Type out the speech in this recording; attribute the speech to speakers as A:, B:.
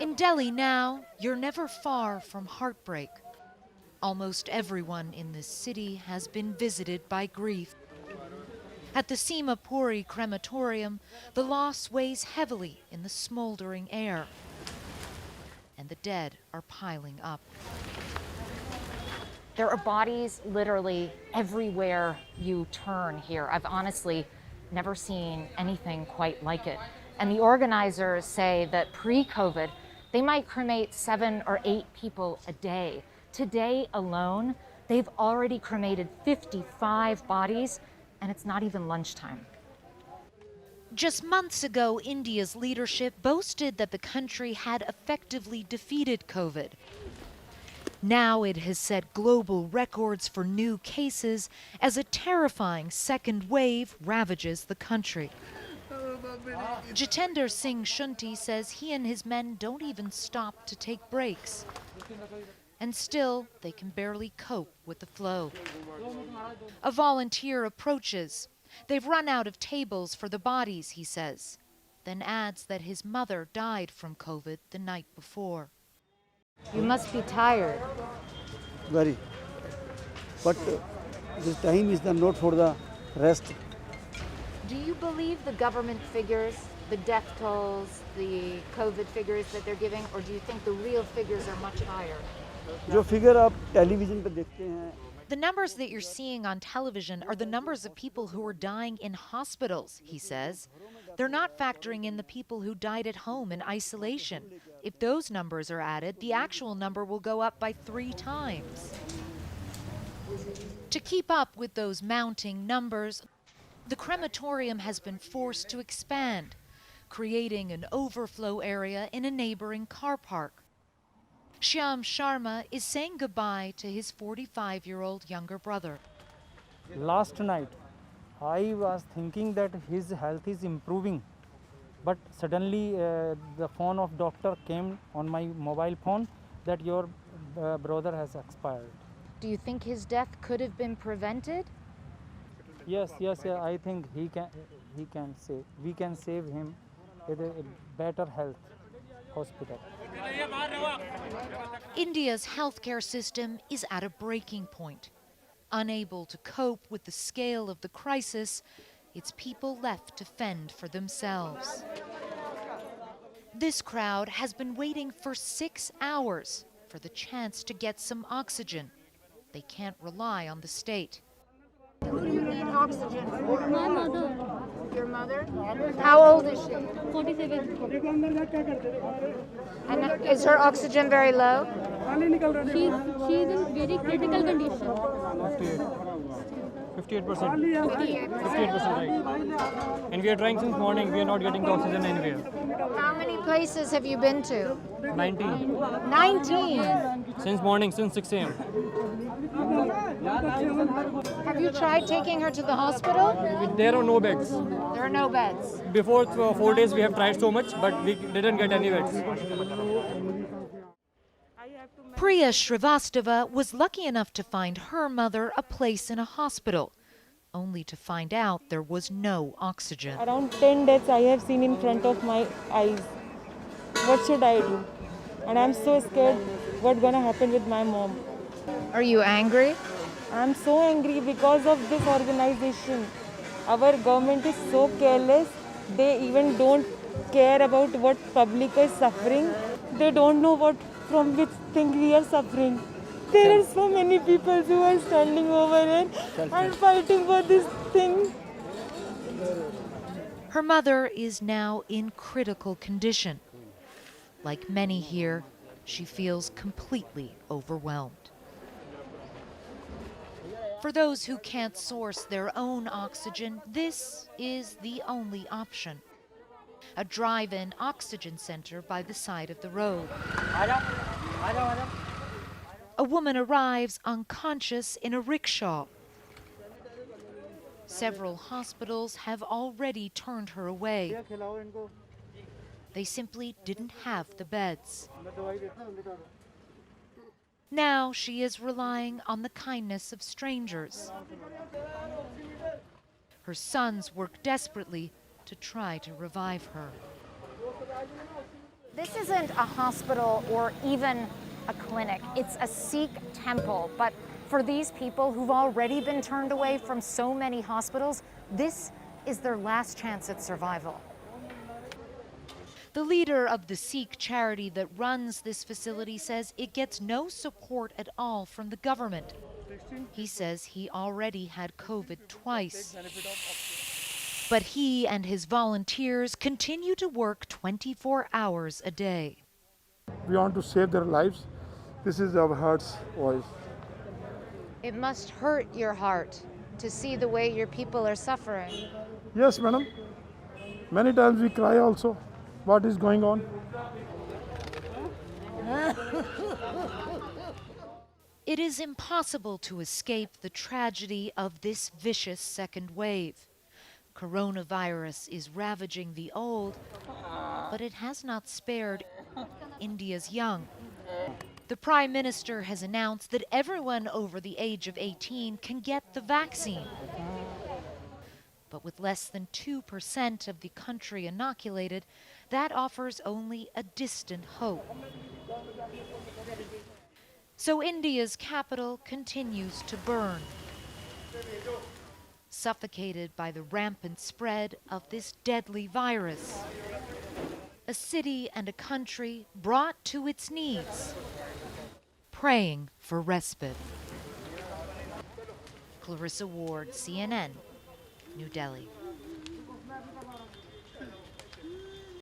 A: In Delhi now, you're never far from heartbreak. Almost everyone in this city has been visited by grief. At the Seema Puri crematorium, the loss weighs heavily in the smoldering air, and the dead are piling up.
B: There are bodies literally everywhere you turn here. I've honestly never seen anything quite like it. And the organizers say that pre-COVID, they might cremate 7 or 8 people a day. Today alone, they've already cremated 55 bodies, and it's not even lunchtime.
A: Just months ago, India's leadership boasted that the country had effectively defeated COVID. Now it has set global records for new cases as a terrifying second wave ravages the country. Jitender Singh Shunti says he and his men don't even stop to take breaks. And still, they can barely cope with the flow. A volunteer approaches. They've run out of tables for the bodies, he says, then adds that his mother died from COVID the night before.
B: You must be tired.
C: Very. But this time is the not for the rest.
B: Do you believe the government figures, the death tolls, the COVID figures that they're giving, or do you think the real figures are much higher?
C: जो figure आप television पे देखते हैं.
A: The numbers that you're seeing on television are the numbers of people who are dying in hospitals, he says. They're not factoring in the people who died at home in isolation. If those numbers are added, the actual number will go up by 3 times. To keep up with those mounting numbers, the crematorium has been forced to expand, creating an overflow area in a neighboring car park. Shyam Sharma is saying goodbye to his 45-year-old younger brother.
D: Last night, I was thinking that his health is improving, but suddenly the phone of doctor came on my mobile phone that your brother has expired.
B: Do you think his death could have been prevented?
D: Yes, I think we can save him with a better health hospital.
A: India's healthcare system is at a breaking point. Unable to cope with the scale of the crisis, its people left to fend for themselves. This crowd has been waiting for 6 hours for the chance to get some oxygen. They can't rely on the state.
B: Who do you need oxygen for? My mother. Your mother? How old is she?
E: 47.
B: And is her oxygen very low?
E: She's in very critical condition.
D: 58%. 58%, right. And we are trying since morning. We are not getting the oxygen anywhere.
B: How many places have you been to?
D: 19.
B: 19.
D: Since morning, since 6 a.m.
B: Have you tried taking her to the hospital?
D: There are no beds.
B: There are no beds.
D: Before 4 days, we have tried so much, but we didn't get any beds.
A: Priya Shrivastava was lucky enough to find her mother a place in a hospital, only to find out there was no oxygen.
F: Around 10 deaths I have seen in front of my eyes. What should I do? And I'm so scared what's gonna happen with my mom.
B: Are you angry?
F: I'm so angry because of this organization. Our government is so careless. They even don't care about what public is suffering. They don't know from which thing we are suffering. There are so many people who are standing over here and fighting for this thing.
A: Her mother is now in critical condition. Like many here, she feels completely overwhelmed. For those who can't source their own oxygen, this is the only option. A drive-in oxygen center by the side of the road. A woman arrives unconscious in a rickshaw. Several hospitals have already turned her away. They simply didn't have the beds. Now she is relying on the kindness of strangers. Her sons work desperately to try to revive her.
B: This isn't a hospital or even a clinic. It's a Sikh temple. But for these people who've already been turned away from so many hospitals, this is their last chance at survival.
A: The leader of the Sikh charity that runs this facility says it gets no support at all from the government. He says he already had COVID twice. But he and his volunteers continue to work 24 hours a day.
G: We want to save their lives. This is our heart's voice.
B: It must hurt your heart to see the way your people are suffering.
G: Yes, madam. Many times we cry also. What is going on?
A: It is impossible to escape the tragedy of this vicious second wave. Coronavirus is ravaging the old, but it has not spared India's young. The Prime Minister has announced that everyone over the age of 18 can get the vaccine. But with less than 2% of the country inoculated, that offers only a distant hope. So India's capital continues to burn, suffocated by the rampant spread of this deadly virus. A city and a country brought to its knees, praying for respite. Clarissa Ward, CNN, New Delhi.